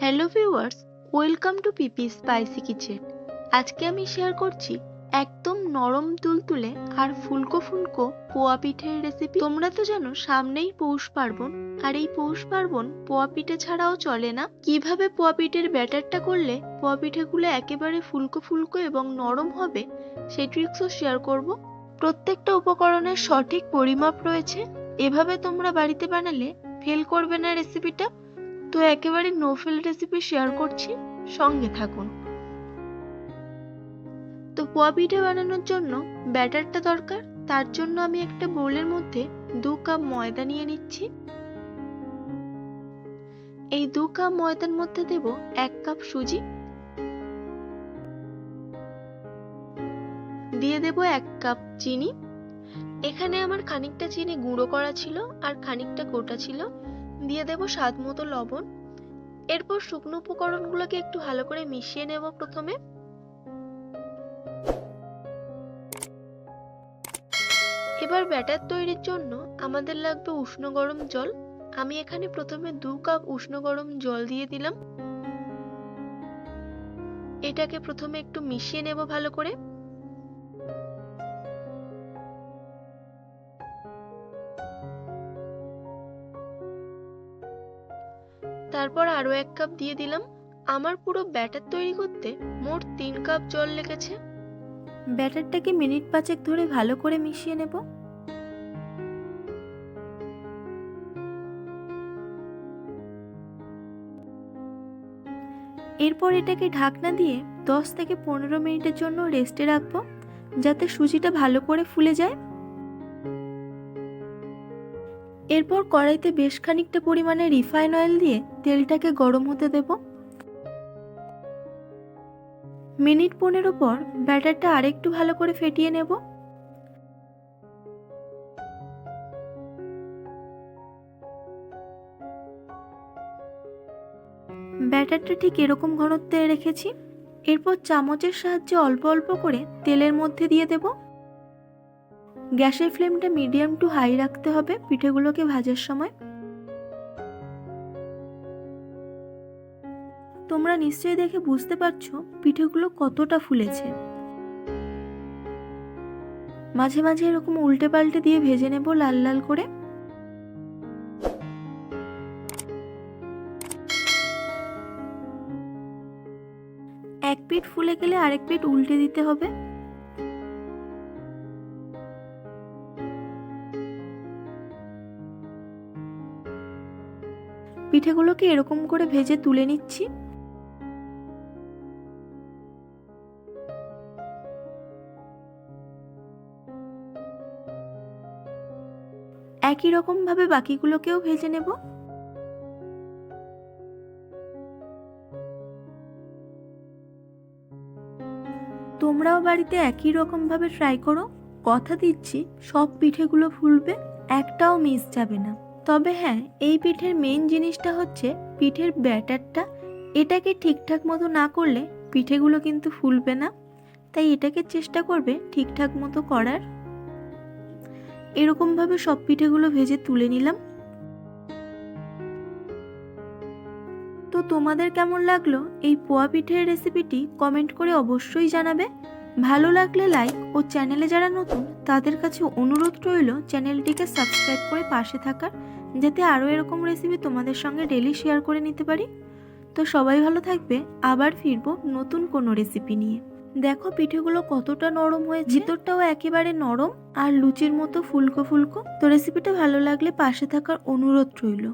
Hello viewers, welcome to PP Spicy Kitchen. আজকে আমি share করছি একদম নরম তুলতুলে আর ফুলকো ফুলকো পোয়া পিঠের রেসিপি। তোমরা তো জানো সামনেই পৌষ পার্বণ, আর এই পৌষ পার্বণ পোয়া পিঠে ছাড়াও চলে না। কিভাবে পোয়া পিঠের ব্যাটারটা করলে পোয়া পিঠেগুলো একেবারে ফুলকো ফুলকো এবং নরম হবে সেই ট্রিক্সও শেয়ার করব। প্রত্যেকটা উপকরণের সঠিক পরিমাপ রয়েছে, এভাবে তোমরা বাড়িতে বানালে ফেল করবে না রেসিপিটা। তো একেবারে নো ফেল রেসিপি শেয়ার করছি, সঙ্গে থাকুন। তো পোয়া পিঠে বানানোর জন্য ব্যাটারটা দরকার। তার জন্য আমি একটা বোলের মধ্যে 2 কাপ ময়দা নিয়ে নিচ্ছি। এই 2 কাপ ময়দার মধ্যে দেব 1 কাপ সুজি, দিয়ে দেব 1 কাপ চিনি। এখানে আমার খানিকটা চিনি গুঁড়ো করা ছিল আর খানিকটা গোটা ছিল। দিয়ে দেব স্বাদ মতো লবণ। এরপর শুকনো উপকরণগুলোকে একটু ভালো করে মিশিয়ে নেব। প্রথমে এবার ব্যাটার তৈরির জন্য আমাদের লাগবে উষ্ণ গরম জল। আমি এখানে প্রথমে 2 কাপ উষ্ণ গরম জল দিয়ে দিলাম। এটাকে প্রথমে একটু মিশিয়ে নেব ভালো করে। তারপর আরো 1 কাপ দিয়ে দিলাম। আমার পুরো ব্যাটার তৈরি করতে মোট 3 কাপ জল লেগেছে। ব্যাটারটাকে মিনিট 5 ধরে ভালো করে মিশিয়ে নেব। এরপর এটাকে ঢাকনা দিয়ে 10 থেকে 15 মিনিটের জন্য রেস্টে রাখবো, যাতে সুজিটা ভালো করে ফুলে যায়। এরপর কড়াইতে বেশ খানিকটা পরিমাণে রিফাইন অয়েল দিয়ে তেলটাকে গরম হতে দেব। মিনিট 15 পর ব্যাটারটা আরেকটু ভালো করে ফেটিয়ে নেব। ব্যাটারটা ঠিক এরকম ঘনত্বে রেখেছি। এরপর চামচের সাহায্যে অল্প অল্প করে তেলের মধ্যে দিয়ে দেব। গ্যাসের ফ্লেমটা মিডিয়াম টু হাই রাখতে হবে পিঠেগুলোকে ভাজার সময়। তোমরা নিশ্চয়ই দেখে বুঝতে পারছো পিঠেগুলো কতটা ফুলেছে। মাঝে মাঝে এরকম উল্টে পাল্টে দিয়ে ভেজে নেব লাল লাল করে। এক পিঠ ফুলে গেলে আরেক পিঠ উল্টে দিতে হবে। পিঠেগুলোকে এরকম করে ভেজে তুলে নিচ্ছি। একই রকম ভাবে বাকিগুলোকেও ভেজে নেব। তোমরাও বাড়িতে একই রকম ভাবে ট্রাই করো। কথা দিচ্ছি সব পিঠেগুলো ফুলবে, একটাও মিস যাবে না। তবে হ্যাঁ, এই পিঠের মেইন জিনিসটা হচ্ছে পিঠের ব্যাটারটা। এটাকে ঠিকঠাক মতো না করলে পিঠেগুলো কিন্তু ফুলবে না, তাই এটাকে চেষ্টা করবে ঠিকঠাক মতো করার। এরকম ভাবে সব পিঠেগুলো ভেজে তুলে নিলাম। তো তোমাদের কেমন লাগলো এই পোয়া পিঠের রেসিপিটি কমেন্ট করে অবশ্যই জানাবে। ভালো লাগলে লাইক, ও চ্যানেলে যারা নতুন তাদের কাছে অনুরোধ রইল চ্যানেলটিকে সাবস্ক্রাইব করে পাশে থাকার, যাতে আরও এরকম রেসিপি তোমাদের সঙ্গে ডেলি শেয়ার করে নিতে পারি। তো সবাই ভালো থাকবে, আবার ফিরবো নতুন কোনো রেসিপি নিয়ে। দেখো পিঠেগুলো কতটা নরম হয়েছে, ভিতরটাও একেবারে নরম আর লুচির মতো ফুলকো ফুলকো। তো রেসিপিটা ভালো লাগলে পাশে থাকার অনুরোধ রইল।